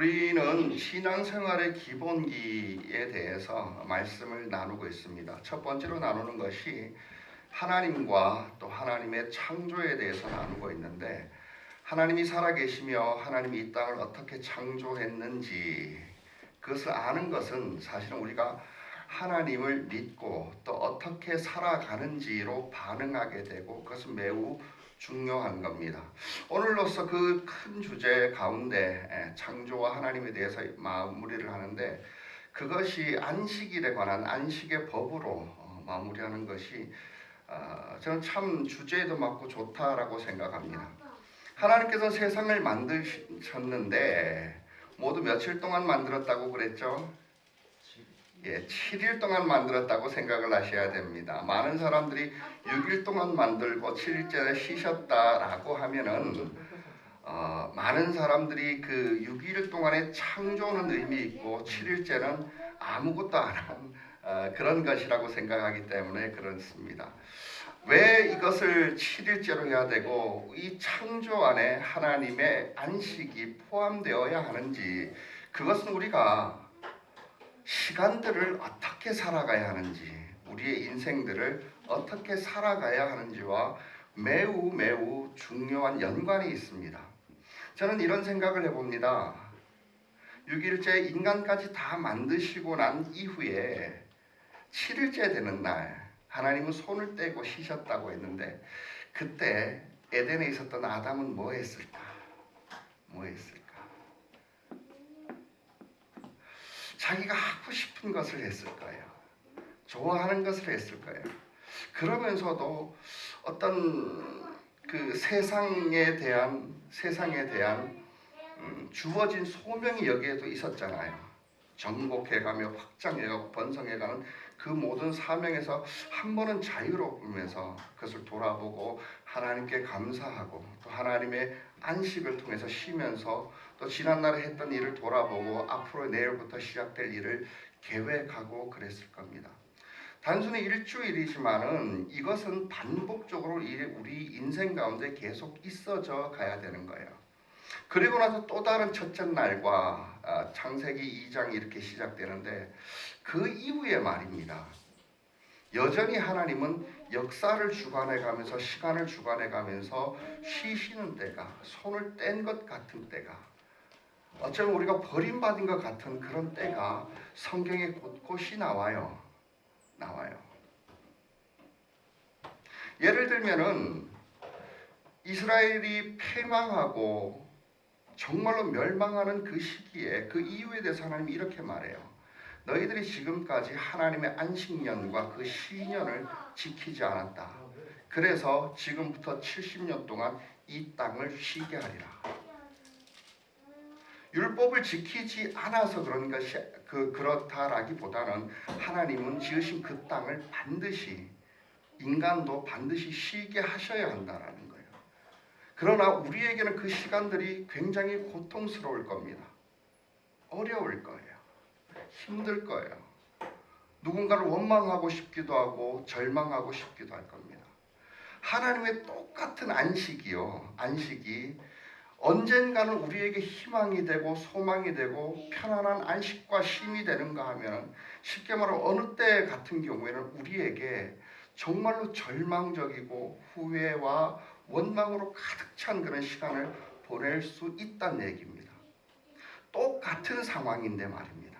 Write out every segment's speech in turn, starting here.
우리는 신앙생활의 기본기에 대해서 말씀을 나누고 있습니다. 첫 번째로 나누는 것이 하나님과 또 하나님의 창조에 대해서 나누고 있는데, 하나님이 살아계시며 하나님이 이 땅을 어떻게 창조했는지 그것을 아는 것은 사실은 우리가 하나님을 믿고 또 어떻게 살아가는지로 반응하게 되고, 그것은 매우 중요한 겁니다. 오늘로서 그 큰 주제 가운데 창조와 하나님에 대해서 마무리를 하는데, 그것이 안식일에 관한 안식의 법으로 마무리하는 것이 저는 참 주제에도 맞고 좋다라고 생각합니다. 하나님께서 세상을 만드셨는데 모두 며칠 동안 만들었다고 그랬죠? 7일 동안 만들었다고 생각을 하셔야 됩니다. 많은 사람들이 6일 동안 만들고 7일째에 쉬셨다라고 하면은 많은 사람들이 그 6일 동안의 창조는 의미 있고 7일째는 아무것도 안 한 그런 것이라고 생각하기 때문에 그렇습니다. 왜 이것을 7일째로 해야 되고 이 창조 안에 하나님의 안식이 포함되어야 하는지, 그것은 우리가 시간들을 어떻게 살아가야 하는지, 우리의 인생들을 어떻게 살아가야 하는지와 매우 중요한 연관이 있습니다. 저는 이런 생각을 해봅니다. 6일째 인간까지 다 만드시고 난 이후에 7일째 되는 날 하나님은 손을 떼고 쉬셨다고 했는데, 그때 에덴에 있었던 아담은 뭐 했을까? 자기가 하고 싶은 것을 했을 거예요. 좋아하는 것을 했을 거예요. 그러면서도 어떤 그 세상에 대한 주어진 소명이 여기에도 있었잖아요. 정복해가며 확장해가고 번성해가는 그 모든 사명에서 한 번은 자유로우면서 그것을 돌아보고 하나님께 감사하고, 또 하나님의 안식을 통해서 쉬면서 또 지난날에 했던 일을 돌아보고 앞으로 내일부터 시작될 일을 계획하고 그랬을 겁니다. 단순히 일주일이지만은 이것은 반복적으로 우리 인생 가운데 계속 있어져 가야 되는 거예요. 그리고 나서 또 다른 첫째 날과 창세기 2장이 이렇게 시작되는데, 그 이후에 말입니다. 여전히 하나님은 역사를 주관해가면서 시간을 주관해가면서 쉬시는 때가, 손을 뗀 것 같은 때가, 어쩌면 우리가 버림받은 것 같은 그런 때가 성경에 곳곳이 나와요. 예를 들면은 이스라엘이 패망하고 정말로 멸망하는 그 시기에, 그 이유에 대해서 하나님이 이렇게 말해요. 너희들이 지금까지 하나님의 안식년과 그 시년을 지키지 않았다. 그래서 지금부터 70년 동안 이 땅을 쉬게 하리라. 율법을 지키지 않아서 그런 것이 그렇다라기보다는 하나님은 지으신 그 땅을 반드시, 인간도 반드시 쉬게 하셔야 한다라는 거예요. 그러나 우리에게는 그 시간들이 굉장히 고통스러울 겁니다. 어려울 거예요. 힘들 거예요. 누군가를 원망하고 싶기도 하고 절망하고 싶기도 할 겁니다. 하나님의 똑같은 안식이 언젠가는 우리에게 희망이 되고 소망이 되고 편안한 안식과 쉼이 되는가 하면, 쉽게 말하면 어느 때 같은 경우에는 우리에게 정말로 절망적이고 후회와 원망으로 가득 찬 그런 시간을 보낼 수 있다는 얘기입니다. 똑같은 상황인데 말입니다.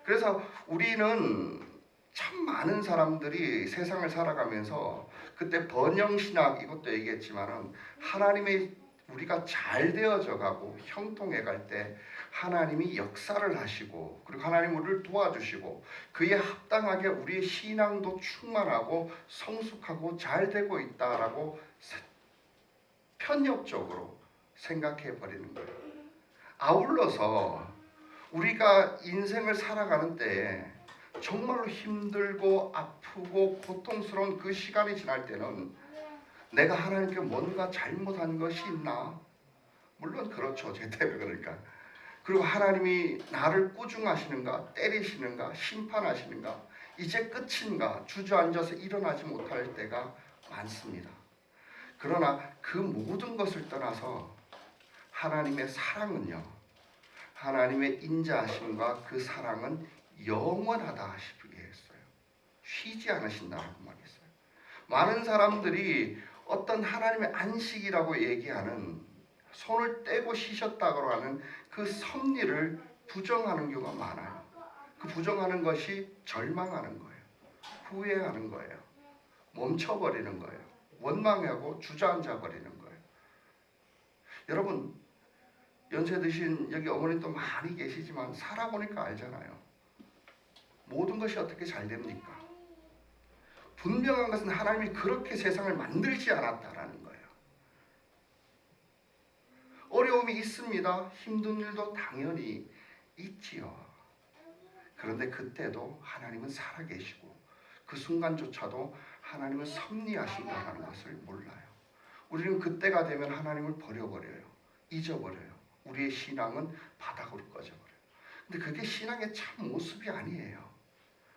그래서 우리는 참 많은 사람들이 세상을 살아가면서, 그때 번영신학 이것도 얘기했지만은, 하나님의 우리가 잘 되어져 가고 형통해 갈 때 하나님이 역사를 하시고, 그리고 하나님 우리를 도와주시고 그에 합당하게 우리의 신앙도 충만하고 성숙하고 잘 되고 있다라고 편협적으로 생각해 버리는 거예요. 아울러서 우리가 인생을 살아가는 때에 정말로 힘들고 아프고 고통스러운 그 시간이 지날 때는 내가 하나님께 뭔가 잘못한 것이 있나? 물론 그렇죠. 제대로 그러니까. 그리고 하나님이 나를 꾸중하시는가? 때리시는가? 심판하시는가? 이제 끝인가? 주저앉아서 일어나지 못할 때가 많습니다. 그러나 그 모든 것을 떠나서 하나님의 사랑은요, 하나님의 인자하심과 그 사랑은 영원하다 싶게 했어요. 쉬지 않으신다라고 말했어요. 많은 사람들이 어떤 하나님의 안식이라고 얘기하는 손을 떼고 쉬셨다고 하는 그 섭리를 부정하는 경우가 많아요. 그 부정하는 것이 절망하는 거예요. 후회하는 거예요. 멈춰버리는 거예요. 원망하고 주저앉아 버리는 거예요. 여러분, 연세 드신 여기 어머님도 많이 계시지만 살아보니까 알잖아요. 모든 것이 어떻게 잘 됩니까? 분명한 것은 하나님이 그렇게 세상을 만들지 않았다라는 거예요. 어려움이 있습니다. 힘든 일도 당연히 있지요. 그런데 그때도 하나님은 살아계시고 그 순간조차도 하나님은 섭리하신다는 것을 몰라요. 우리는 그때가 되면 하나님을 버려버려요. 잊어버려요. 우리의 신앙은 바닥으로 꺼져버려요. 근데 그게 신앙의 참 모습이 아니에요.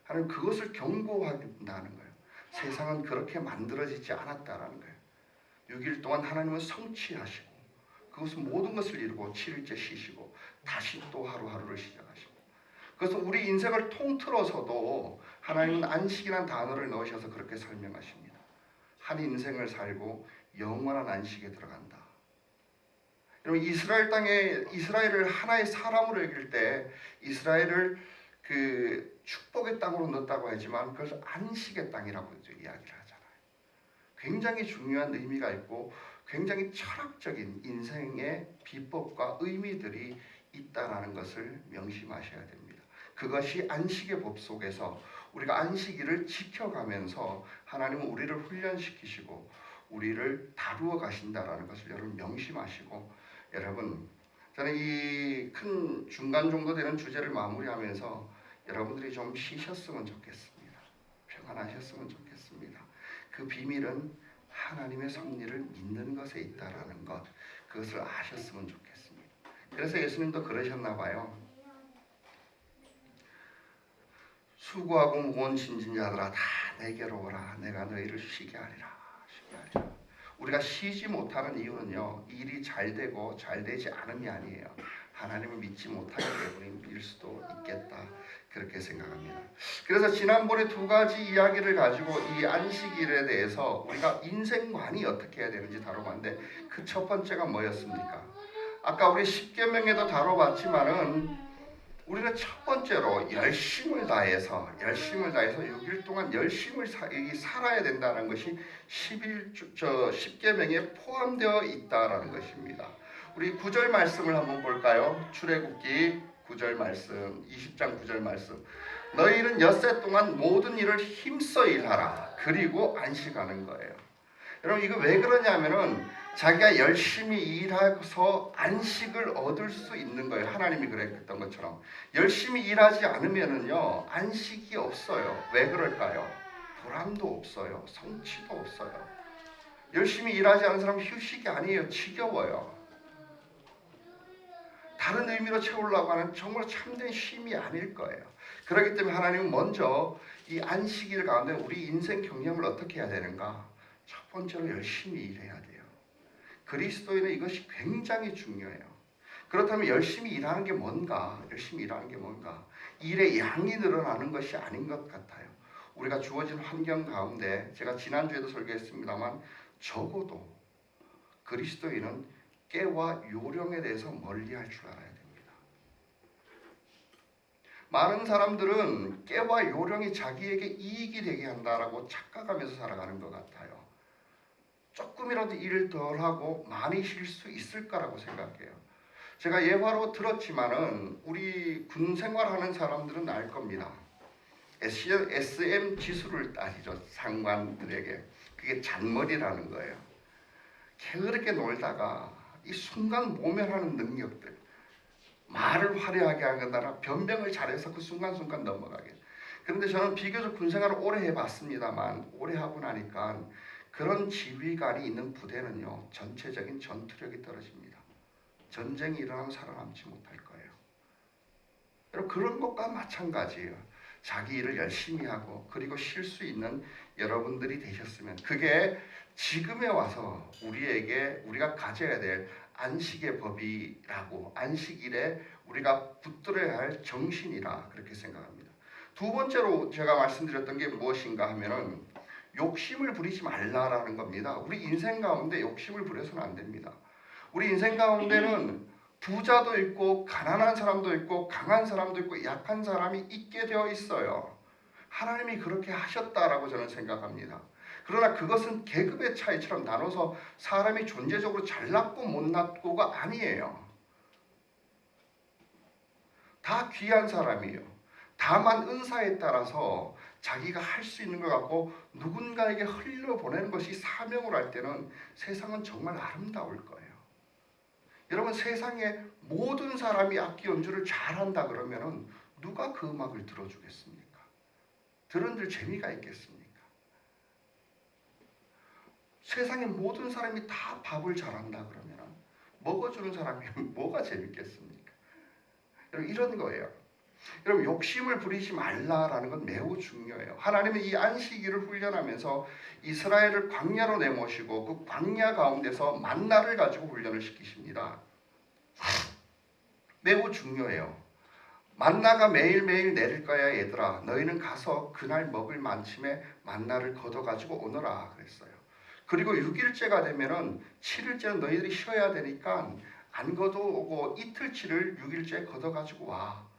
하나님 그것을 경고한다는 거예요. 세상은 그렇게 만들어지지 않았다라는 거예요. 6일 동안 하나님은 성취하시고 그것은 모든 것을 이루고 7일째 쉬시고 다시 또 하루하루를 시작하시고, 그래서 우리 인생을 통틀어서도 하나님은 안식이라는 단어를 넣으셔서 그렇게 설명하십니다. 한 인생을 살고 영원한 안식에 들어간다. 여러분, 이스라엘 땅에 이스라엘을 하나의 사람으로 여길 때 이스라엘을 그 축복의 땅으로 넣었다고 하지만 그것을 안식의 땅이라고 이야기를 하잖아요. 굉장히 중요한 의미가 있고 굉장히 철학적인 인생의 비법과 의미들이 있다라는 것을 명심하셔야 됩니다. 그것이 안식의 법 속에서 우리가 안식일을 지켜가면서 하나님은 우리를 훈련시키시고 우리를 다루어 가신다라는 것을 여러분 명심하시고, 여러분 저는 이 큰 중간 정도 되는 주제를 마무리하면서 여러분들이 좀 쉬셨으면 좋겠습니다. 평안하셨으면 좋겠습니다. 그 비밀은 하나님의 섭리를 믿는 것에 있다라는 것, 그것을 아셨으면 좋겠습니다. 그래서 예수님도 그러셨나 봐요. 수고하고 무거운 짐진 자들아 다 내게로 오라. 내가 너희를 쉬게 하리라. 쉬게 하리라. 우리가 쉬지 못하는 이유는요, 일이 잘 되고 잘 되지 않음이 아니에요. 하나님을 믿지 못하기 때문일 수도 있겠다, 그렇게 생각합니다. 그래서 지난번에 두 가지 이야기를 가지고 이 안식일에 대해서 우리가 인생관이 어떻게 해야 되는지 다뤄봤는데, 그 첫 번째가 뭐였습니까? 아까 우리 십계명에도 다뤄봤지만은 우리는 첫 번째로 열심을 다해서 6일 동안 열심을 살아야 된다는 것이 10계명에 포함되어 있다라는 것입니다. 우리 9절 말씀을 한번 볼까요? 출애굽기 9절 말씀, 20장 9절 말씀. 너희는 엿새 동안 모든 일을 힘써 일하라. 그리고 안식하는 거예요. 여러분, 이거 왜 그러냐면은 자기가 열심히 일해서 안식을 얻을 수 있는 거예요. 하나님이 그랬던 것처럼 열심히 일하지 않으면은요 안식이 없어요. 왜 그럴까요? 보람도 없어요. 성취도 없어요. 열심히 일하지 않은 사람은 휴식이 아니에요. 지겨워요. 다른 의미로 채우려고 하는 정말 참된 쉼이 아닐 거예요. 그렇기 때문에 하나님은 먼저 이 안식일 가운데 우리 인생 경영을 어떻게 해야 되는가? 첫 번째로 열심히 일해야 돼요. 그리스도인은 이것이 굉장히 중요해요. 그렇다면 열심히 일하는 게 뭔가? 일의 양이 늘어나는 것이 아닌 것 같아요. 우리가 주어진 환경 가운데, 제가 지난주에도 설교했습니다만, 적어도 그리스도인은 깨와 요령에 대해서 멀리할 줄 알아야 됩니다. 많은 사람들은 깨와 요령이 자기에게 이익이 되게 한다라고 착각하면서 살아가는 것 같아요. 조금이라도 일을 덜 하고 많이 쉴 수 있을까라고 생각해요. 제가 예화로 들었지만은 우리 군 생활하는 사람들은 알 겁니다. SM 지수를 따지죠. 상관들에게. 그게 잔머리라는 거예요. 게으르게 놀다가 이 순간 모면하는 능력들, 말을 화려하게 하거나 변명을 잘해서 그 순간순간 넘어가게. 그런데 저는 비교적 군 생활을 오래 해봤습니다만, 오래 하고 나니까 그런 지휘관이 있는 부대는요, 전체적인 전투력이 떨어집니다. 전쟁이 일어나면 살아남지 못할 거예요. 여러분, 그런 것과 마찬가지예요. 자기 일을 열심히 하고 그리고 쉴 수 있는 여러분들이 되셨으면, 그게 지금에 와서 우리가 가져야 될 안식의 법이라고, 안식일에 우리가 붙들어야 할 정신이라 그렇게 생각합니다. 두 번째로 제가 말씀드렸던 게 무엇인가 하면은 욕심을 부리지 말라라는 겁니다. 우리 인생 가운데 욕심을 부려서는 안 됩니다. 우리 인생 가운데는 부자도 있고 가난한 사람도 있고 강한 사람도 있고 약한 사람이 있게 되어 있어요. 하나님이 그렇게 하셨다라고 저는 생각합니다. 그러나 그것은 계급의 차이처럼 나눠서 사람이 존재적으로 잘났고 못났고가 아니에요. 다 귀한 사람이에요. 다만 은사에 따라서 자기가 할 수 있는 것 같고 누군가에게 흘려보내는 것이 사명으로 할 때는 세상은 정말 아름다울 거예요. 여러분, 세상에 모든 사람이 악기 연주를 잘한다 그러면은 누가 그 음악을 들어주겠습니까? 들은들 재미가 있겠습니까? 세상에 모든 사람이 다 밥을 잘한다 그러면은 먹어주는 사람이 뭐가 재밌겠습니까? 여러분, 이런 거예요. 여러분, 욕심을 부리지 말라라는 건 매우 중요해요. 하나님은 이 안식일을 훈련하면서 이스라엘을 광야로 내모시고 그 광야 가운데서 만나를 가지고 훈련을 시키십니다. 매우 중요해요. 만나가 매일매일 내릴 거야 얘들아. 너희는 가서 그날 먹을 만침에 만나를 걷어가지고 오너라 그랬어요. 그리고 6일째가 되면은 7일째는 너희들이 쉬어야 되니까 안 걷어오고 이틀치를 6일째에 걷어가지고 와.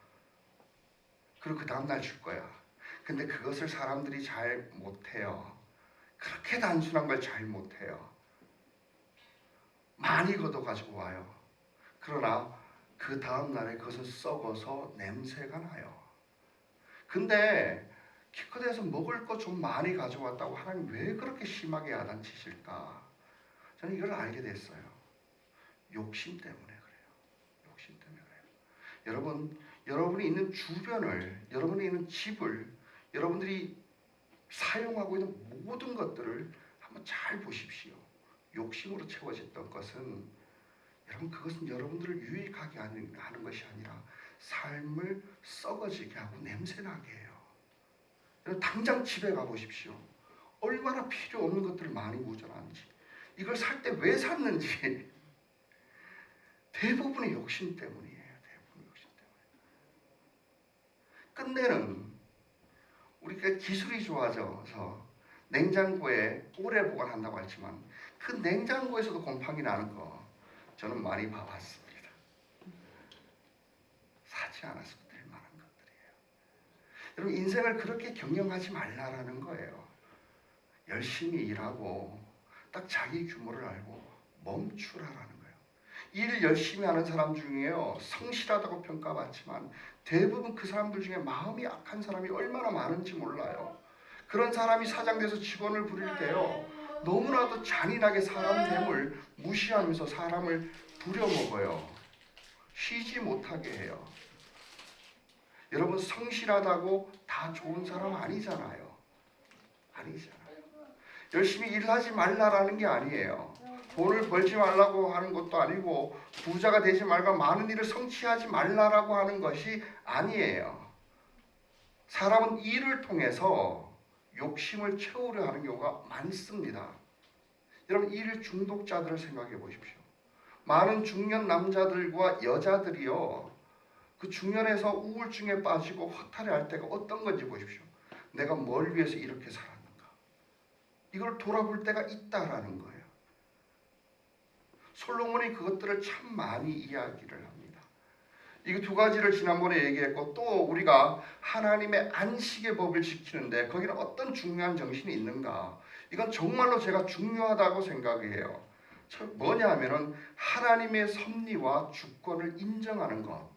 그리고 그 다음날 줄 거야. 근데 그것을 사람들이 잘 못해요. 그렇게 단순한 걸 잘 못해요. 많이 걷어가지고 와요. 그러나 그 다음날에 그것은 썩어서 냄새가 나요. 근데 기껏해서 먹을 거 좀 많이 가져왔다고 하나님 왜 그렇게 심하게 야단치실까? 저는 이걸 알게 됐어요. 욕심 때문에 그래요. 욕심 때문에 그래요. 여러분이 있는 주변을, 여러분이 있는 집을, 여러분들이 사용하고 있는 모든 것들을 한번 잘 보십시오. 욕심으로 채워졌던 것은, 여러분, 그것은 여러분들을 유익하게 하는 것이 아니라 삶을 썩어지게 하고 냄새나게 해요. 여러분, 당장 집에 가보십시오. 얼마나 필요 없는 것들을 많이 무전하는지, 이걸 살 때 왜 샀는지 대부분의 욕심 때문이에요. 끝내는 우리가 기술이 좋아져서 냉장고에 오래 보관한다고 했지만 그 냉장고에서도 곰팡이 나는 거 저는 많이 봐봤습니다. 사지 않아서 될 만한 것들이에요. 여러분, 인생을 그렇게 경영하지 말라라는 거예요. 열심히 일하고 딱 자기 규모를 알고 멈추라라는 거예요. 일 열심히 하는 사람 중에요, 성실하다고 평가받지만 대부분 그 사람들 중에 마음이 악한 사람이 얼마나 많은지 몰라요. 그런 사람이 사장돼서 직원을 부릴 때요, 너무나도 잔인하게 사람 됨을 무시하면서 사람을 부려먹어요. 쉬지 못하게 해요. 여러분, 성실하다고 다 좋은 사람 아니잖아요. 아니잖아요. 열심히 일하지 말라라는 게 아니에요. 돈을 벌지 말라고 하는 것도 아니고 부자가 되지 말고 많은 일을 성취하지 말라라고 하는 것이 아니에요. 사람은 일을 통해서 욕심을 채우려 하는 경우가 많습니다. 여러분, 일 중독자들을 생각해 보십시오. 많은 중년 남자들과 여자들이요, 그 중년에서 우울증에 빠지고 허탈해할 때가 어떤 건지 보십시오. 내가 뭘 위해서 이렇게 살았는가, 이걸 돌아볼 때가 있다라는 거예요. 솔로몬이 그것들을 참 많이 이야기를 합니다. 이 두 가지를 지난번에 얘기했고, 또 우리가 하나님의 안식의 법을 지키는데 거기는 어떤 중요한 정신이 있는가, 이건 정말로 제가 중요하다고 생각해요. 뭐냐 하면은 하나님의 섭리와 주권을 인정하는 것.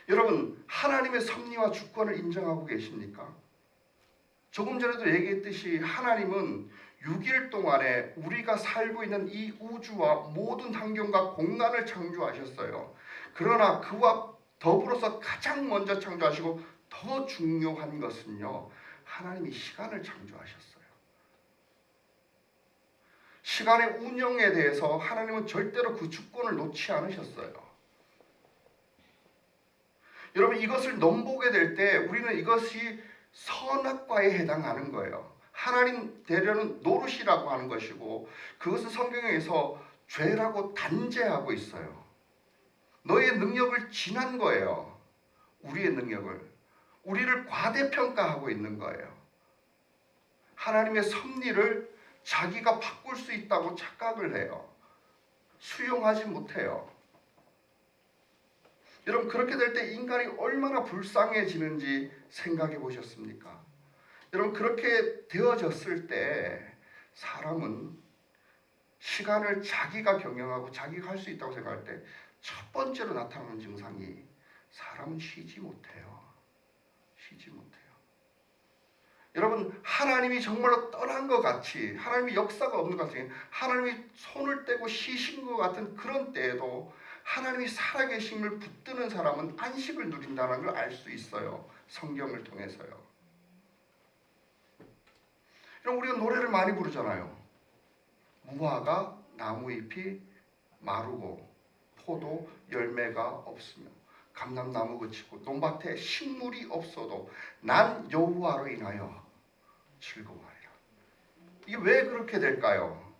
여러분, 하나님의 섭리와 주권을 인정하고 계십니까? 조금 전에도 얘기했듯이 하나님은 6일 동안에 우리가 살고 있는 이 우주와 모든 환경과 공간을 창조하셨어요. 그러나 그와 더불어서 가장 먼저 창조하시고 더 중요한 것은요, 하나님이 시간을 창조하셨어요. 시간의 운영에 대해서 하나님은 절대로 그 주권을 놓지 않으셨어요. 여러분, 이것을 넘보게 될 때 우리는 이것이 선악과에 해당하는 거예요. 하나님 되려는 노릇이라고 하는 것이고, 그것은 성경에서 죄라고 단죄하고 있어요. 너의 능력을 지난 거예요. 우리의 능력을. 우리를 과대평가하고 있는 거예요. 하나님의 섭리를 자기가 바꿀 수 있다고 착각을 해요. 수용하지 못해요. 여러분, 그렇게 될 때 인간이 얼마나 불쌍해지는지 생각해 보셨습니까? 여러분, 그렇게 되어졌을 때 사람은 시간을 자기가 경영하고 자기가 할 수 있다고 생각할 때 첫 번째로 나타나는 증상이 사람은 쉬지 못해요. 쉬지 못해요. 여러분, 하나님이 정말로 떠난 것 같이, 하나님이 역사가 없는 것 같이, 하나님이 손을 떼고 쉬신 것 같은 그런 때에도 하나님이 살아계심을 붙드는 사람은 안식을 누린다는 걸 알 수 있어요. 성경을 통해서요. 여러분, 우리가 노래를 많이 부르잖아요. 무화과 나무잎이 마르고 포도 열매가 없으며 감람나무 그치고 논밭에 식물이 없어도 난 여호와로 인하여 즐거워하리라. 이게 왜 그렇게 될까요?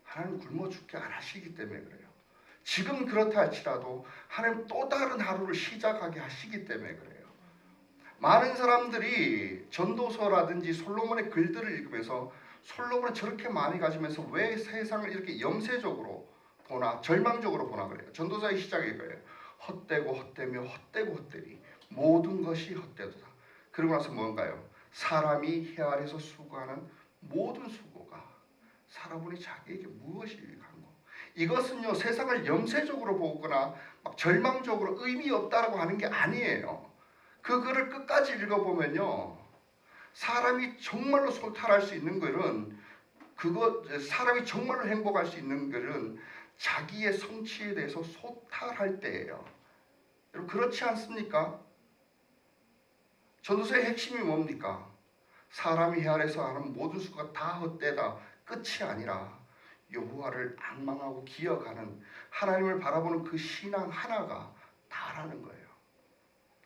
하나님 굶어 죽게 안 하시기 때문에 그래요. 지금 그렇다 할지라도 하나님 또 다른 하루를 시작하게 하시기 때문에 그래요. 많은 사람들이 전도서라든지 솔로몬의 글들을 읽으면서 솔로몬은 저렇게 많이 가지면서 왜 세상을 이렇게 염세적으로 보나 절망적으로 보나 그래요. 전도서의 시작이 그래요. 헛되고 헛되며 헛되고 헛되리 모든 것이 헛되도다. 그러고 나서 뭔가요? 사람이 해 아래서 수고하는 모든 수고가 살아보니 자기에게 무엇이 유익한고. 이것은요, 세상을 염세적으로 보거나 막 절망적으로 의미 없다라고 하는 게 아니에요. 그 글을 끝까지 읽어보면요, 사람이 정말로 소탈할 수 있는 글은 사람이 정말로 행복할 수 있는 글은 자기의 성취에 대해서 소탈할 때예요. 여러분, 그렇지 않습니까? 전도서의 핵심이 뭡니까? 사람이 해 아래서 하는 모든 수가 다 헛되다. 끝이 아니라 여호와를 악망하고 기억하는 하나님을 바라보는 그 신앙 하나가 다라는 거예요.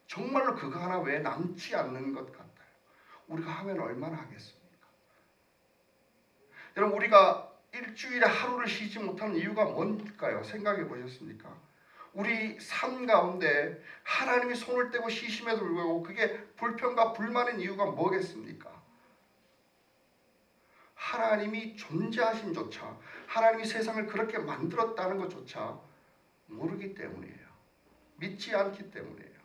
정말로 그거 하나 외에 남지 않는 것 같아요. 우리가 하면 얼마나 하겠습니까? 여러분, 우리가 일주일에 하루를 쉬지 못하는 이유가 뭘까요? 생각해 보셨습니까? 우리 삶 가운데 하나님이 손을 떼고 쉬심에도 불구하고 그게 불평과 불만인 이유가 뭐겠습니까? 하나님이 존재하심조차, 하나님이 세상을 그렇게 만들었다는 것조차 모르기 때문이에요. 믿지 않기 때문이에요.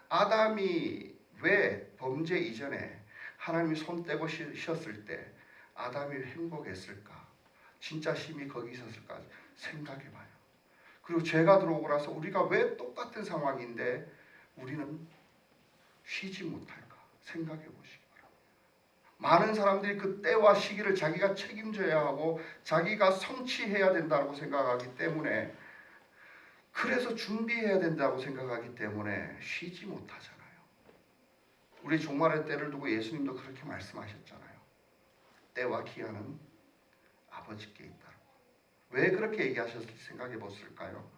아담이 왜 범죄 이전에 하나님이 손 떼고 쉬었을 때 아담이 행복했을까? 진짜 힘이 거기 있었을까? 생각해봐요. 그리고 죄가 들어오고 나서 우리가 왜 똑같은 상황인데 우리는 쉬지 못할까? 생각해 보시기 바랍니다. 많은 사람들이 그 때와 시기를 자기가 책임져야 하고 자기가 성취해야 된다고 생각하기 때문에, 그래서 준비해야 된다고 생각하기 때문에 쉬지 못하잖아요. 우리 종말의 때를 두고 예수님도 그렇게 말씀하셨잖아요. 때와 기한은 아버지께 있다고. 왜 그렇게 얘기하셨을지 생각해 보실까요?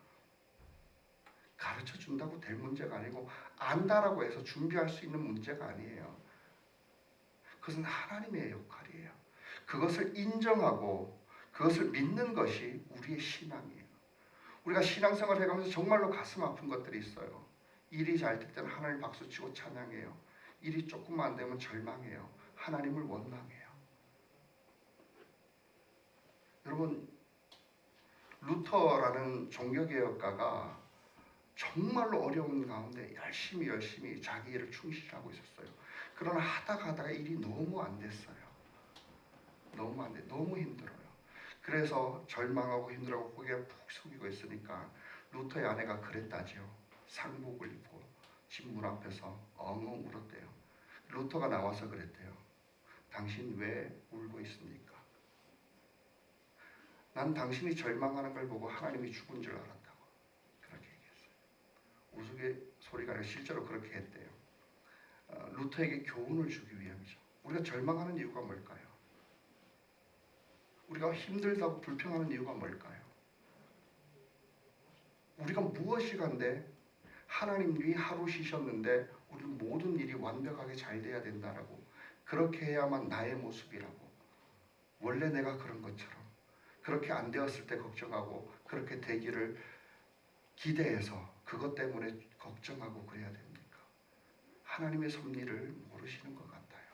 가르쳐 준다고 될 문제가 아니고 안다라고 해서 준비할 수 있는 문제가 아니에요. 그것은 하나님의 역할이에요. 그것을 인정하고 그것을 믿는 것이 우리의 신앙이에요. 우리가 신앙생활을 해가면서 정말로 가슴 아픈 것들이 있어요. 일이 잘 될 때는 하나님 박수치고 찬양해요. 일이 조금만 안 되면 절망해요. 하나님을 원망해요. 여러분, 루터라는 종교개혁가가 정말로 어려운 가운데 열심히 자기 일을 충실하고 있었어요. 그러나 하다가 일이 너무 안 됐어요. 너무 힘들어요. 그래서 절망하고 힘들어하고 고개를 푹 숙이고 있으니까 루터의 아내가 그랬다죠. 상복을 입고 집 문 앞에서 엉엉 울었대요. 루터가 나와서 그랬대요. 당신 왜 울고 있습니까? 난 당신이 절망하는 걸 보고 하나님이 죽은 줄 알았다고 그렇게 얘기했어요. 우스갯소리가 아니라 실제로 그렇게 했대요. 루터에게 교훈을 주기 위함이죠. 우리가 절망하는 이유가 뭘까요? 우리가 힘들다고 불평하는 이유가 뭘까요? 우리가 무엇이 간데 하나님이 하루 쉬셨는데 우리 모든 일이 완벽하게 잘 돼야 된다라고, 그렇게 해야만 나의 모습이라고, 원래 내가 그런 것처럼 그렇게 안 되었을 때 걱정하고 그렇게 되기를 기대해서 그것 때문에 걱정하고 그래야 됩니까? 하나님의 섭리를 모르시는 것 같아요.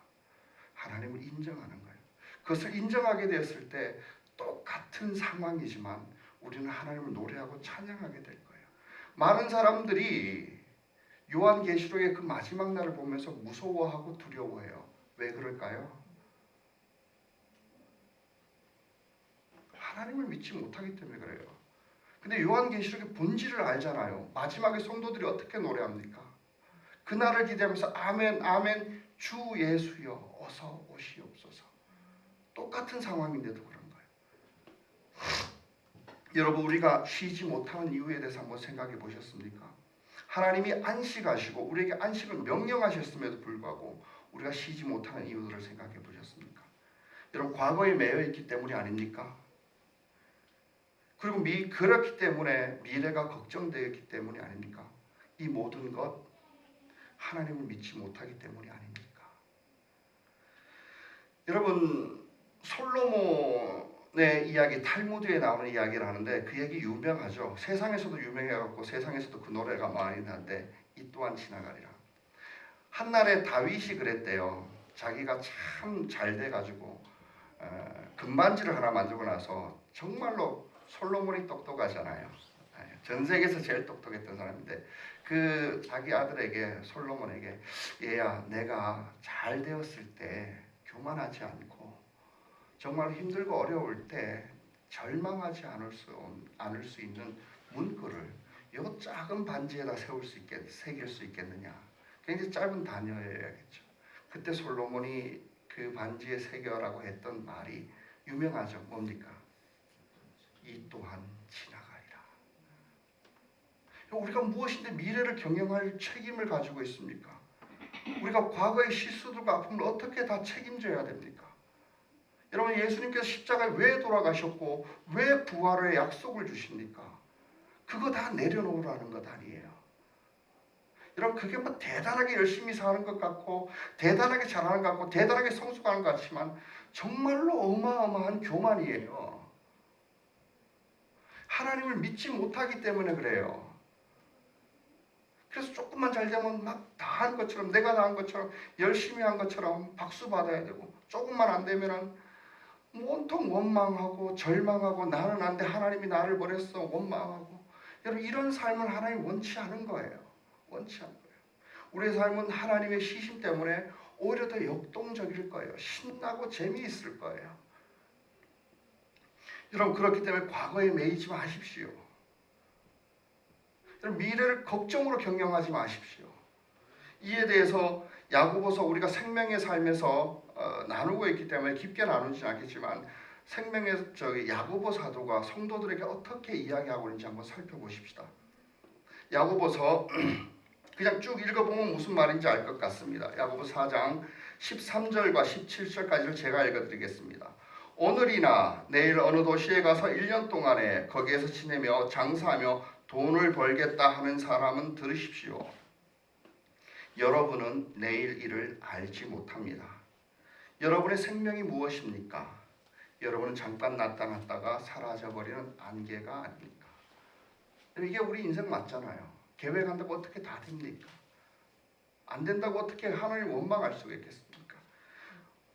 하나님을 인정하는 거예요. 그것을 인정하게 되었을 때 똑같은 상황이지만 우리는 하나님을 노래하고 찬양하게 될 거예요. 많은 사람들이 요한계시록의 그 마지막 날을 보면서 무서워하고 두려워해요. 왜 그럴까요? 하나님을 믿지 못하기 때문에 그래요. 근데 요한계시록의 본질을 알잖아요. 마지막에 성도들이 어떻게 노래합니까? 그날을 기대하면서 아멘 아멘 주 예수여 어서 오시옵소서. 똑같은 상황인데도 그런 거예요. 여러분, 우리가 쉬지 못하는 이유에 대해서 한번 생각해 보셨습니까? 하나님이 안식하시고 우리에게 안식을 명령하셨음에도 불구하고 우리가 쉬지 못하는 이유들을 생각해 보셨습니까? 여러분, 과거에 매여 있기 때문이 아닙니까? 그리고 그렇기 때문에 미래가 걱정되었기 때문이 아닙니까? 이 모든 것 하나님을 믿지 못하기 때문이 아닙니까? 여러분, 솔로몬의 이야기, 탈무드에 나오는 이야기를 하는데 그 얘기 유명하죠. 세상에서도 유명해갖고 세상에서도 그 노래가 많이 나는데 이 또한 지나가리라. 한날에 다윗이 그랬대요. 자기가 참 잘 돼가지고 금반지를 하나 만들고 나서 정말로 솔로몬이 똑똑하잖아요. 전 세계에서 제일 똑똑했던 사람인데 그 자기 아들에게 솔로몬에게 얘야, 내가 잘 되었을 때 교만하지 않고 정말 힘들고 어려울 때 절망하지 않을 수 있는 문구를 이 작은 반지에다 새길 수 있겠느냐. 굉장히 짧은 단어여야겠죠. 그때 솔로몬이 그 반지에 새겨라고 했던 말이 유명하죠. 뭡니까? 이 또한 지나가리라. 우리가 무엇인데 미래를 경영할 책임을 가지고 있습니까? 우리가 과거의 실수들과 아픔을 어떻게 다 책임져야 됩니까? 여러분, 예수님께서 십자가에 왜 돌아가셨고 왜 부활의 약속을 주십니까? 그거 다 내려놓으라는 것 아니에요. 여러분, 그게 뭐 대단하게 열심히 사는 것 같고 대단하게 잘하는 것 같고 대단하게 성숙하는 것 같지만 정말로 어마어마한 교만이에요. 하나님을 믿지 못하기 때문에 그래요. 그래서 조금만 잘 되면 막 다 한 것처럼, 내가 다 한 것처럼, 열심히 한 것처럼 박수 받아야 되고, 조금만 안 되면은 온통 원망하고 절망하고, 나는 안 돼, 하나님이 나를 버렸어, 원망하고. 여러분, 이런 삶을 하나님 원치 않은 거예요. 원치 않은 거예요. 우리의 삶은 하나님의 시심 때문에 오히려 더 역동적일 거예요. 신나고 재미있을 거예요. 여러분, 그렇기 때문에 과거에 매이지 마십시오. 미래를 걱정으로 경영하지 마십시오. 이에 대해서 야고보서 우리가 생명의 삶에서 나누고 있기 때문에 깊게 나누지는 않겠지만 생명의 야고보 사도가 성도들에게 어떻게 이야기하고 있는지 한번 살펴보십시다. 야고보서 그냥 쭉 읽어보면 무슨 말인지 알 것 같습니다. 야고보 4장 13절과 17절까지를 제가 읽어드리겠습니다. 오늘이나 내일 어느 도시에 가서 1년 동안에 거기에서 지내며 장사하며 돈을 벌겠다 하는 사람은 들으십시오. 여러분은 내일 일을 알지 못합니다. 여러분의 생명이 무엇입니까? 여러분은 잠깐 나타났다가 사라져버리는 안개가 아닙니까? 이게 우리 인생 맞잖아요. 계획한다고 어떻게 다 됩니까? 안 된다고 어떻게 하나님 원망할 수가 있겠습니까?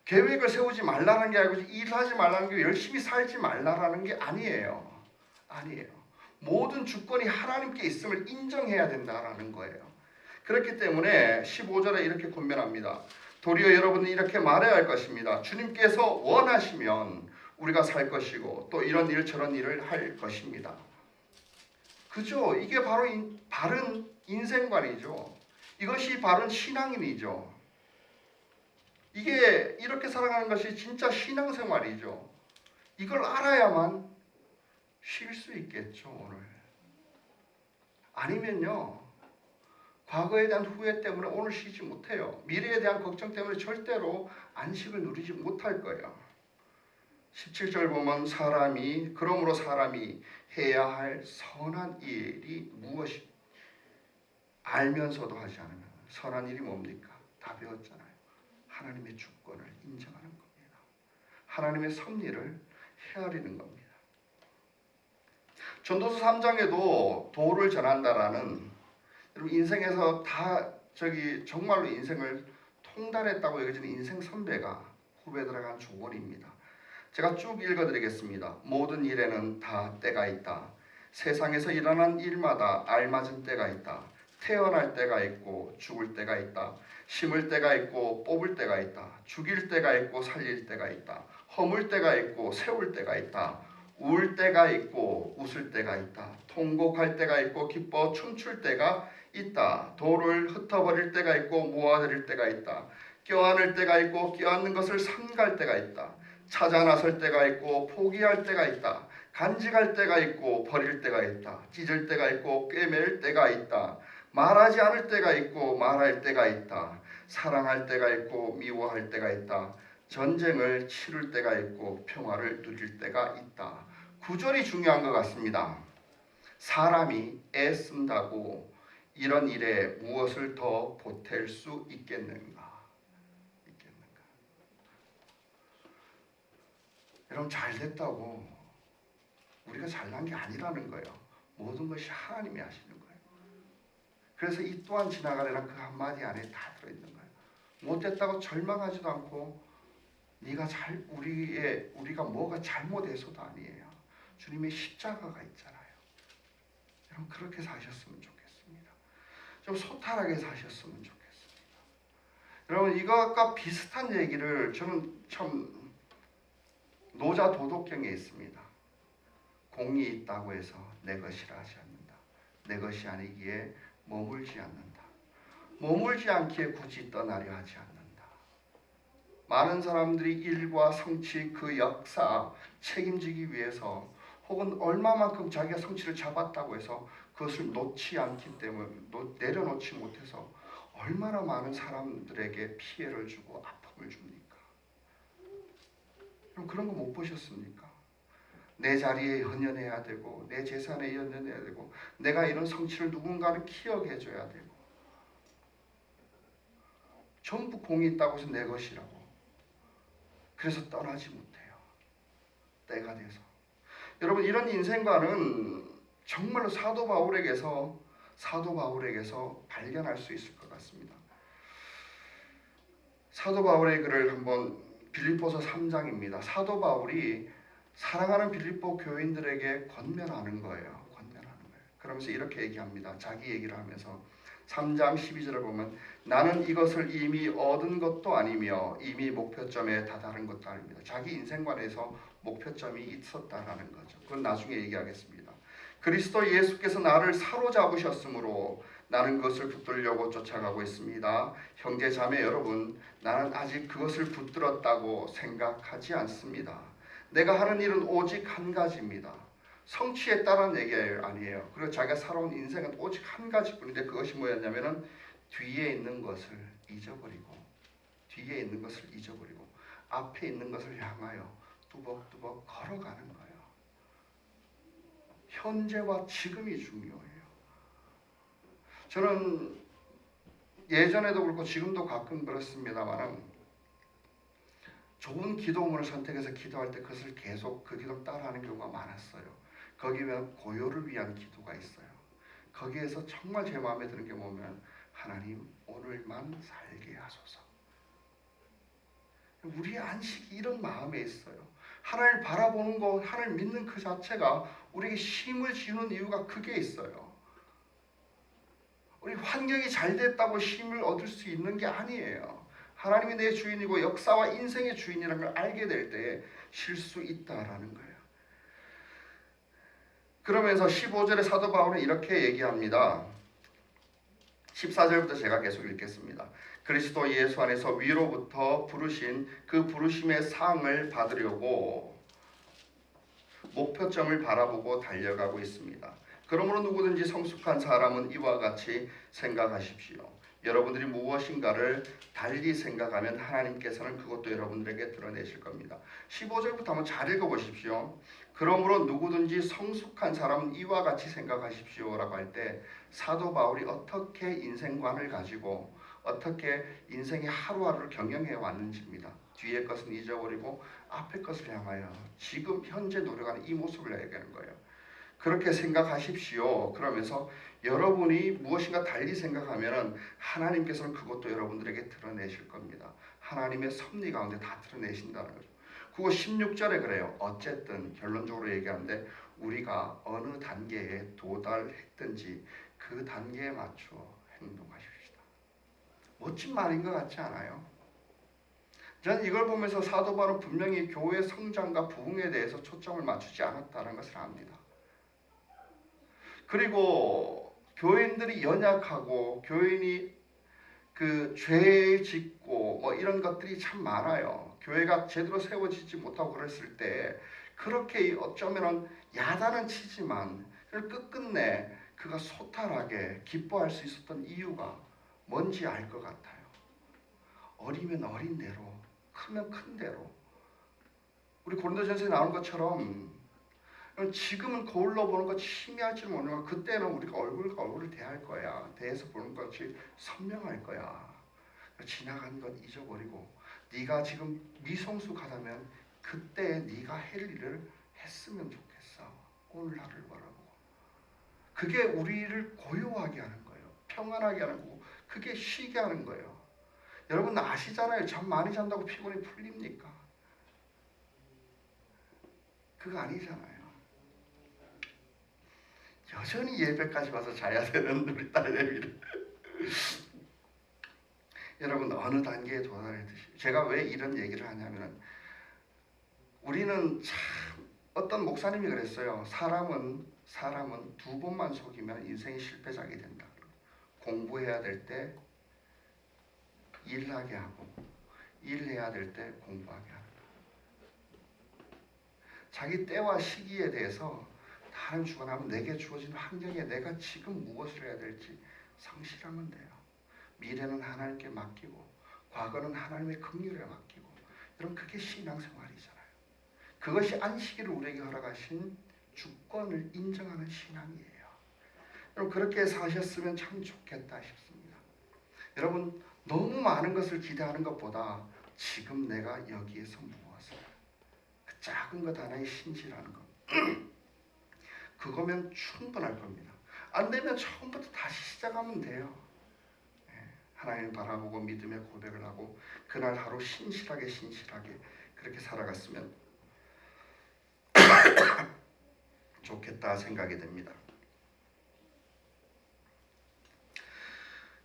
계획을 세우지 말라는 게 아니고 일하지 말라는 게 열심히 살지 말라는 게 아니에요. 아니에요. 모든 주권이 하나님께 있음을 인정해야 된다라는 거예요. 그렇기 때문에 15절에 이렇게 권면합니다. 도리어 여러분은 이렇게 말해야 할 것입니다. 주님께서 원하시면 우리가 살 것이고 또 이런 일 저런 일을 할 것입니다. 그죠? 이게 바로 바른 인생관이죠. 이것이 바른 신앙인이죠. 이게 이렇게 살아가는 것이 진짜 신앙생활이죠. 이걸 알아야만 쉴 수 있겠죠, 오늘. 아니면요, 과거에 대한 후회 때문에 오늘 쉬지 못해요. 미래에 대한 걱정 때문에 절대로 안식을 누리지 못할 거예요. 17절 보면 그러므로 사람이 해야 할 선한 일이 무엇이 알면서도 하지 않으면 선한 일이 뭡니까? 다 배웠잖아요. 하나님의 주권을 인정하는 겁니다. 하나님의 섭리를 헤아리는 겁니다. 전도서 3장에도 도를 전한다라는, 여러분 인생에서 다 정말로 인생을 통달했다고 여겨지는 인생 선배가 후배들에게 한 조언입니다. 제가 쭉 읽어드리겠습니다. 모든 일에는 다 때가 있다. 세상에서 일어난 일마다 알맞은 때가 있다. 태어날 때가 있고 죽을 때가 있다. 심을 때가 있고 뽑을 때가 있다. 죽일 때가 있고 살릴 때가 있다. 허물 때가 있고 세울 때가 있다. 울 때가 있고 웃을 때가 있다. 통곡할 때가 있고 기뻐 춤출 때가 있다. 돌을 흩어버릴 때가 있고 모아들일 때가 있다. 껴안을 때가 있고 껴안는 것을 삼갈 때가 있다. 찾아 나설 때가 있고 포기할 때가 있다. 간직할 때가 있고 버릴 때가 있다. 찢을 때가 있고 꿰맬 때가 있다. 말하지 않을 때가 있고 말할 때가 있다. 사랑할 때가 있고 미워할 때가 있다. 전쟁을 치를 때가 있고 평화를 누릴 때가 있다. 구절이 중요한 것 같습니다. 사람이 애쓴다고 이런 일에 무엇을 더 보탤 수 있겠는가? 여러분, 잘 됐다고 우리가 잘난 게 아니라는 거예요. 모든 것이 하나님이 하시는 거예요. 그래서 이 또한 지나가리라 그 한마디 안에 다 들어있는 거예요. 못됐다고 절망하지도 않고 우리가 뭐가 잘못해서도 아니에요. 주님의 십자가가 있잖아요. 여러분, 그렇게 사셨으면 좋겠습니다. 좀 소탈하게 사셨으면 좋겠습니다. 여러분, 이것과 비슷한 얘기를 저는 참 노자 도덕경에 있습니다. 공이 있다고 해서 내 것이라 하지 않는다. 내 것이 아니기에 머물지 않는다. 머물지 않기에 굳이 떠나려 하지 않는다. 많은 사람들이 일과 성취 그 역사 책임지기 위해서 혹은 얼마만큼 자기가 성취를 잡았다고 해서 그것을 놓지 않기 때문에 내려놓지 못해서 얼마나 많은 사람들에게 피해를 주고 아픔을 줍니까? 그런 거 못 보셨습니까? 내 자리에 연연해야 되고 내 재산에 연연해야 되고 내가 이런 성취를 누군가를 기억해줘야 되고 전부 공이 있다고 해서 내 것이라고 그래서 떠나지 못해요. 때가 돼서. 여러분, 이런 인생관은 정말로 사도 바울에게서 발견할 수 있을 것 같습니다. 사도 바울의 글을 한번 빌립보서 3장입니다. 사도 바울이 사랑하는 빌립보 교인들에게 권면하는 거예요. 그러면서 이렇게 얘기합니다. 자기 얘기를 하면서 3장 12절을 보면 나는 이것을 이미 얻은 것도 아니며 이미 목표점에 다다른 것도 아닙니다. 자기 인생관에서 목표점이 있었다라는 거죠. 그건 나중에 얘기하겠습니다. 그리스도 예수께서 나를 사로잡으셨으므로 나는 그것을 붙들려고 쫓아가고 있습니다. 형제 자매 여러분, 나는 아직 그것을 붙들었다고 생각하지 않습니다. 내가 하는 일은 오직 한 가지입니다. 성취에 따른 얘기 아니에요. 그리고 자기가 살아온 인생은 오직 한 가지뿐인데 그것이 뭐였냐면은 뒤에 있는 것을 잊어버리고 앞에 있는 것을 향하여 뚜벅뚜벅 걸어가는 거예요. 현재와 지금이 중요해요. 저는 예전에도 그렇고 지금도 가끔 그렇습니다만 좋은 기도문을 선택해서 기도할 때 그것을 계속 그 기도 따라하는 경우가 많았어요. 거기에 고요를 위한 기도가 있어요. 거기에서 정말 제 마음에 드는 게 뭐냐면 하나님 오늘만 살게 하소서. 우리의 안식이 이런 마음에 있어요. 하나님을 바라보는 것, 하나님을 믿는 그 자체가 우리에게 힘을 주는 이유가 그게 있어요. 우리 환경이 잘 됐다고 힘을 얻을 수 있는 게 아니에요. 하나님이 내 주인이고 역사와 인생의 주인이라는 걸 알게 될 때 쉴 수 있다라는 거예요. 그러면서 15절에 사도 바울은 이렇게 얘기합니다. 14절부터 제가 계속 읽겠습니다. 그리스도 예수 안에서 위로부터 부르신 그 부르심의 상을 받으려고 목표점을 바라보고 달려가고 있습니다. 그러므로 누구든지 성숙한 사람은 이와 같이 생각하십시오. 여러분들이 무엇인가를 달리 생각하면 하나님께서는 그것도 여러분들에게 드러내실 겁니다. 15절부터 한번 잘 읽어보십시오. 그러므로 누구든지 성숙한 사람은 이와 같이 생각하십시오 라고 할 때 사도 바울이 어떻게 인생관을 가지고 어떻게 인생의 하루하루를 경영해 왔는지입니다. 뒤의 것은 잊어버리고 앞의 것을 향하여 지금 현재 노력하는 이 모습을 얘기하는 거예요. 그렇게 생각하십시오. 그러면서 여러분이 무엇인가 달리 생각하면은 하나님께서는 그것도 여러분들에게 드러내실 겁니다. 하나님의 섭리 가운데 다 드러내신다는 거죠. 그거 16절에 그래요. 어쨌든 결론적으로 얘기하는데 우리가 어느 단계에 도달했든지 그 단계에 맞춰 행동하십시다. 멋진 말인 것 같지 않아요? 저는 이걸 보면서 사도 바울은 분명히 교회 성장과 부흥에 대해서 초점을 맞추지 않았다는 것을 압니다. 그리고 교인들이 연약하고 교인이 그 죄 짓고 뭐 이런 것들이 참 많아요. 교회가 제대로 세워지지 못하고 그랬을 때 그렇게 어쩌면은 야단은 치지만 끝끝내 그가 소탈하게 기뻐할 수 있었던 이유가 뭔지 알 것 같아요. 어리면 어린 대로, 크면 큰 대로. 우리 고린도전서에 나온 것처럼 지금은 거울로 보는 것 희미할지 모르지만 그때는 우리가 얼굴과 얼굴을 대할 거야. 대해서 보는 것이 선명할 거야. 지나간 것 잊어버리고 네가 지금 미성숙하다면 그때 네가 할 일을 했으면 좋겠어. 오늘날을 바라보고. 그게 우리를 고요하게 하는 거예요. 평안하게 하는 거고 그게 쉬게 하는 거예요. 여러분 아시잖아요. 잠 많이 잔다고 피곤이 풀립니까? 그거 아니잖아요. 여전히 예배까지 와서 자야 되는 우리 딸내미를 여러분 어느 단계에 도달했듯이 제가 왜 이런 얘기를 하냐면 우리는 참 어떤 목사님이 그랬어요. 사람은 두 번만 속이면 인생이 실패작이 된다. 공부해야 될 때 일하게 하고 일해야 될 때 공부하게 하는 거. 자기 때와 시기에 대해서 다른 주관하면 내게 주어진 환경에 내가 지금 무엇을 해야 될지 성실하면 돼요. 미래는 하나님께 맡기고 과거는 하나님의 긍휼에 맡기고 여러분 그게 신앙생활이잖아요. 그것이 안식일을 우리에게 허락하신 주권을 인정하는 신앙이에요. 여러분 그렇게 사셨으면 참 좋겠다 싶습니다. 여러분 너무 많은 것을 기대하는 것보다 지금 내가 여기에서 무엇을 그 작은 것 하나에 신실하는 것 그거면 충분할 겁니다. 안 되면 처음부터 다시 시작하면 돼요. 하나님 바라보고 믿음의 고백을 하고 그날 하루 신실하게 그렇게 살아갔으면 좋겠다 생각이 됩니다.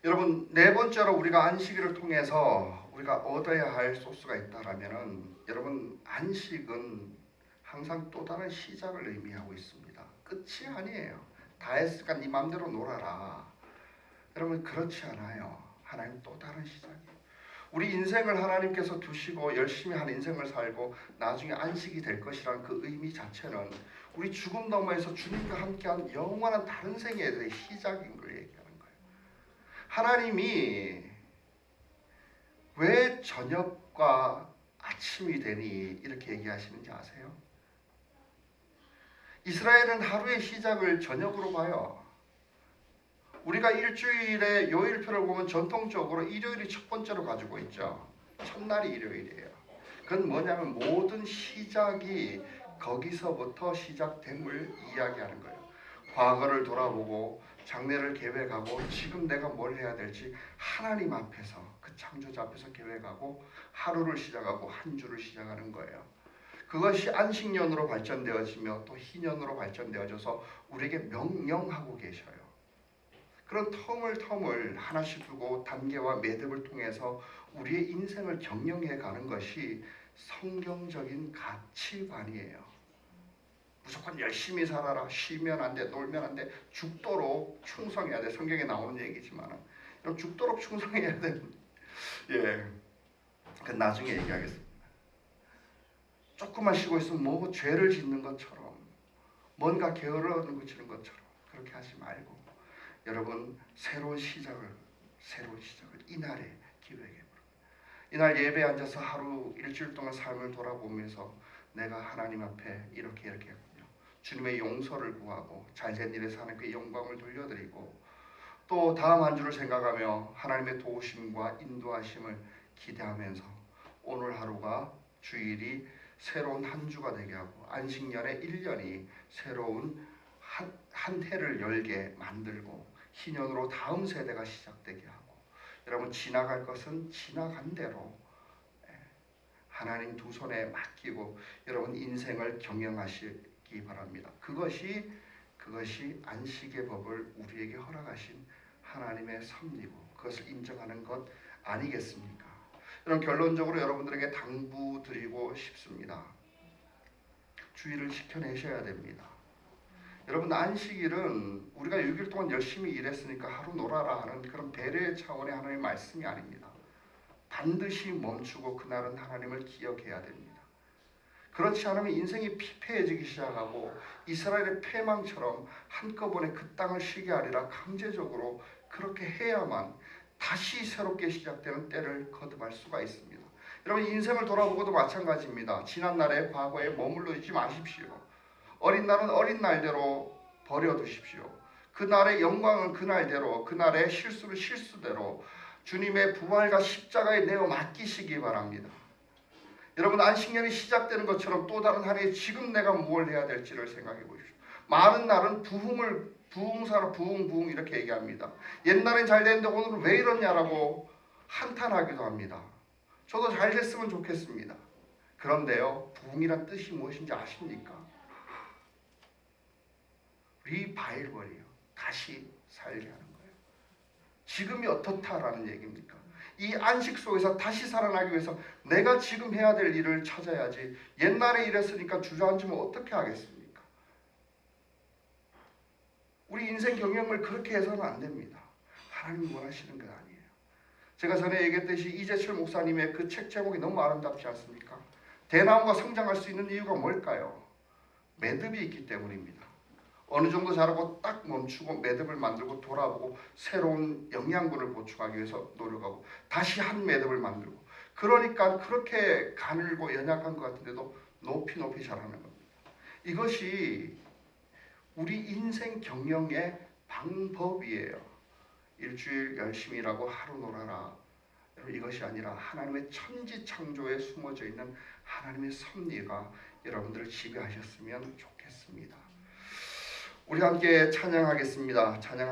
여러분 네 번째로 우리가 안식일을 통해서 우리가 얻어야 할 소스가 있다라면은 여러분 안식은 항상 또 다른 시작을 의미하고 있습니다. 끝이 아니에요. 다 했으니까 네 맘대로 놀아라. 여러분 그렇지 않아요. 하나님 또 다른 시작이에요. 우리 인생을 하나님께서 두시고 열심히 한 인생을 살고 나중에 안식이 될 것이란 그 의미 자체는 우리 죽음 너머에서 주님과 함께한 영원한 다른 생애의 시작인 걸 얘기하는 거예요. 하나님이 왜 저녁과 아침이 되니 이렇게 얘기하시는지 아세요? 이스라엘은 하루의 시작을 저녁으로 봐요. 우리가 일주일의 요일표를 보면 전통적으로 일요일이 첫 번째로 가지고 있죠. 첫날이 일요일이에요. 그건 뭐냐면 모든 시작이 거기서부터 시작됨을 이야기하는 거예요. 과거를 돌아보고 장래를 계획하고 지금 내가 뭘 해야 될지 하나님 앞에서 그 창조자 앞에서 계획하고 하루를 시작하고 한 주를 시작하는 거예요. 그것이 안식년으로 발전되어지며 또 희년으로 발전되어져서 우리에게 명령하고 계셔요. 그런 텀을 하나씩 두고 단계와 매듭을 통해서 우리의 인생을 경영해 가는 것이 성경적인 가치관이에요. 무조건 열심히 살아라, 쉬면 안 돼, 놀면 안 돼, 죽도록 충성해야 돼. 성경에 나오는 얘기지만 죽도록 충성해야 되는 그 나중에 얘기하겠습니다. 조금만 쉬고 있으면 뭐 죄를 짓는 것처럼 뭔가 게으르는 것처럼 그렇게 하지 말고 여러분 새로운 시작을 이날에 기획해 보라. 이날 예배에 앉아서 하루 일주일 동안 삶을 돌아보면서 내가 하나님 앞에 이렇게 했군요. 주님의 용서를 구하고 잘된 일에서 하나님께 영광을 돌려드리고 또 다음 한 주를 생각하며 하나님의 도우심과 인도하심을 기대하면서 오늘 하루가 주일이 새로운 한 주가 되게 하고 안식년의 1년이 새로운 한 해를 열게 만들고 희년으로 다음 세대가 시작되게 하고 여러분 지나갈 것은 지나간 대로 하나님 두 손에 맡기고 여러분 인생을 경영하시기 바랍니다. 그것이 안식의 법을 우리에게 허락하신 하나님의 섭리고 그것을 인정하는 것 아니겠습니까? 여러분 결론적으로 여러분들에게 당부드리고 싶습니다. 주의를 지켜내셔야 됩니다. 여러분 안식일은 우리가 6일 동안 열심히 일했으니까 하루 놀아라 하는 그런 배려의 차원의 하나님의 말씀이 아닙니다. 반드시 멈추고 그날은 하나님을 기억해야 됩니다. 그렇지 않으면 인생이 피폐해지기 시작하고 이스라엘의 패망처럼 한꺼번에 그 땅을 쉬게 하리라 강제적으로 그렇게 해야만 다시 새롭게 시작되는 때를 거듭할 수가 있습니다. 여러분 인생을 돌아보고도 마찬가지입니다. 지난날의 과거에 머물러 있지 마십시오. 어린 날은 어린 날대로 버려두십시오. 그날의 영광은 그날대로, 그날의 실수를 실수대로 주님의 부활과 십자가에 내어 맡기시기 바랍니다. 여러분 안식년이 시작되는 것처럼 또 다른 한 해 지금 내가 무엇을 해야 될지를 생각해 보십시오. 많은 날은 부흥사로 부흥 이렇게 얘기합니다. 옛날엔 잘 됐는데 오늘은 왜 이러냐라고 한탄하기도 합니다. 저도 잘 됐으면 좋겠습니다. 그런데요, 부흥이란 뜻이 무엇인지 아십니까? 리바이벌이요. 다시 살게 하는 거예요. 지금이 어떻다라는 얘기입니까? 이 안식 속에서 다시 살아나기 위해서 내가 지금 해야 될 일을 찾아야지 옛날에 이랬으니까 주저앉으면 어떻게 하겠습니까? 우리 인생 경영을 그렇게 해서는 안 됩니다. 하나님이 원하시는 건 아니에요. 제가 전에 얘기했듯이 이재철 목사님의 그 책 제목이 너무 아름답지 않습니까? 대나무가 성장할 수 있는 이유가 뭘까요? 매듭이 있기 때문입니다. 어느 정도 자라고 딱 멈추고 매듭을 만들고 돌아보고 새로운 영양분을 보충하기 위해서 노력하고 다시 한 매듭을 만들고 그러니까 그렇게 가늘고 연약한 것 같은데도 높이 자라는 겁니다. 이것이 우리 인생 경영의 방법이에요. 일주일 열심히 일하고 하루 놀아라. 이것이 아니라 하나님의 천지창조에 숨어져 있는 하나님의 섭리가 여러분들을 지배하셨으면 좋겠습니다. 우리 함께 찬양하겠습니다. 찬양